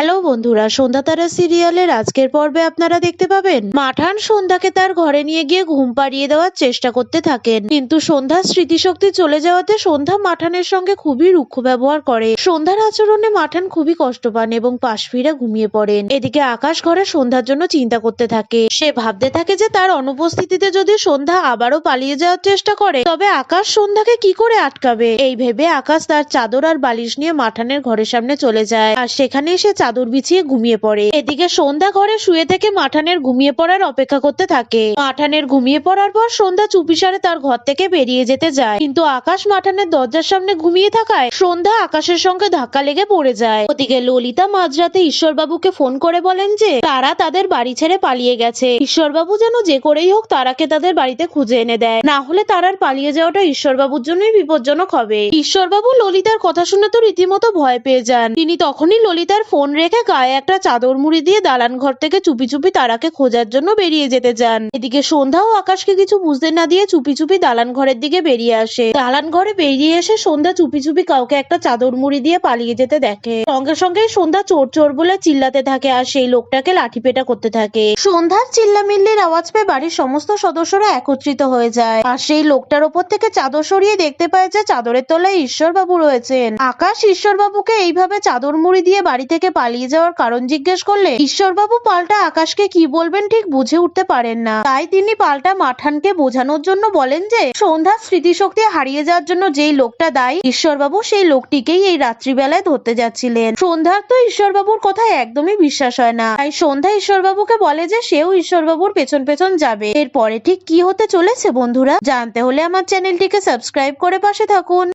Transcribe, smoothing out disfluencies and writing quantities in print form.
Hello বন্ধুরা, সন্ধ্যা তারা সিরিয়ালের আজকের পর্বে আপনারা দেখতে পাবেন মাঠান সন্ধ্যাকে তার ঘরে নিয়ে গিয়ে ঘুম পাড়িয়ে দেওয়ার চেষ্টা করতে থাকেন, কিন্তু সন্ধ্যার স্মৃতিশক্তি চলে যাওয়াতে সন্ধ্যা মাঠানের সঙ্গে খুবই রুক্ষ ব্যবহার করে। সন্ধ্যার আচরণে মাঠান খুবই কষ্ট পান এবং পাশ ফিরে ঘুমিয়ে পড়েন। এদিকে আকাশ ঘরে সন্ধ্যার জন্য চিন্তা করতে থাকে। সে ভাবতে থাকে যে তার অনুপস্থিতিতে যদি সন্ধ্যা আবারও পালিয়ে যাওয়ার চেষ্টা করে তবে আকাশ সন্ধ্যাকে কি করে আটকাবে। এই ভেবে আকাশ তার চাদর আর বালিশ নিয়ে মাঠানের ঘরের সামনে চলে যায় আর সেখানে সে চাদর বিছিয়ে ঘুমিয়ে পড়ে। এদিকে সন্ধ্যা ঘরে শুয়ে থেকে মাঠানের ঘুমিয়ে পড়ার অপেক্ষা করতে থাকে। মাঠানের ঘুমিয়ে পড়ার পর সন্ধ্যা চুপিসারে তার ঘর থেকে বেরিয়ে যেতে যায়, কিন্তু আকাশ মাঠানের দরজার সামনে ঘুমিয়ে থাকায় সন্ধ্যা আকাশের সঙ্গে ধাক্কা লেগে পড়ে যায়। ওদিকে ললিতা মাঝরাতে ঈশ্বরবাবুকে ফোন করে বলেন যে তারা তাদের বাড়ি ছেড়ে পালিয়ে গেছে। ঈশ্বরবাবু যেন যে করেই হোক তারাকে তাদের বাড়িতে খুঁজে এনে দেয়, না হলে তারার পালিয়ে যাওয়াটা ঈশ্বরবাবুর জন্যই বিপজ্জনক হবে। ঈশ্বরবাবু ললিতার কথা শুনে তো রীতিমতো ভয় পেয়ে যান। তিনি তখনই ললিতার ফোন রেখে গায়ে একটা চাদর মুড়ি দিয়ে দালান ঘর থেকে চুপি চুপি তারাকে খোঁজার জন্য বেরিয়ে যেতে যান। এদিকে সন্ধ্যা ও আকাশকে কিছু বুঝতে না দিয়ে চুপি চুপি দালান ঘরের দিকে বেরিয়ে আসে। দালান ঘরে বেরিয়ে এসে সন্ধ্যা চুপি চুপি কাউকে একটা চাদর মুড়ি দিয়ে পালিয়ে যেতে দেখে। সঙ্গে সঙ্গে সন্ধ্যা চোর চোর বলে চিল্লাতে থাকে আর সেই লোকটাকে লাঠিপেটা করতে থাকে। সন্ধ্যার চিল্লামিল্লির আওয়াজ পেয়ে বাড়ির সমস্ত সদস্যরা একত্রিত হয়ে যায় আর সেই লোকটার ওপর থেকে চাদর সরিয়ে দেখতে পায় যে চাদরের তলায় ঈশ্বরবাবু রয়েছেন। আকাশ ঈশ্বরবাবুকে এইভাবে চাদর মুড়ি দিয়ে বাড়ি থেকে পালিয়ে যাওয়ার কারণ জিজ্ঞেস করলে ঈশ্বরবাবু পাল্টা আকাশকে কি বলবেন ঠিক বুঝে উঠতে পারেন না। তাই তিনি পাল্টা মাঠানকে বোঝানোর জন্য বলেন যে সন্ধ্যার স্মৃতিশক্তি হারিয়ে যাওয়ার জন্য যেই লোকটা দায়ী ঈশ্বরবাবু সেই লোকটিকেই এই রাত্রিবেলায় ধরতে যাচ্ছিলেন। সন্ধ্যার তো ঈশ্বরবাবুর কথা একদমই বিশ্বাস হয় না, তাই সন্ধ্যা ঈশ্বরবাবুকে বলে যে সেও ঈশ্বরবাবুর পেছন পেছন যাবে। এরপরে ঠিক কি হতে চলেছে বন্ধুরা জানতে হলে আমার চ্যানেলটিকে সাবস্ক্রাইব করে পাশে থাকুন।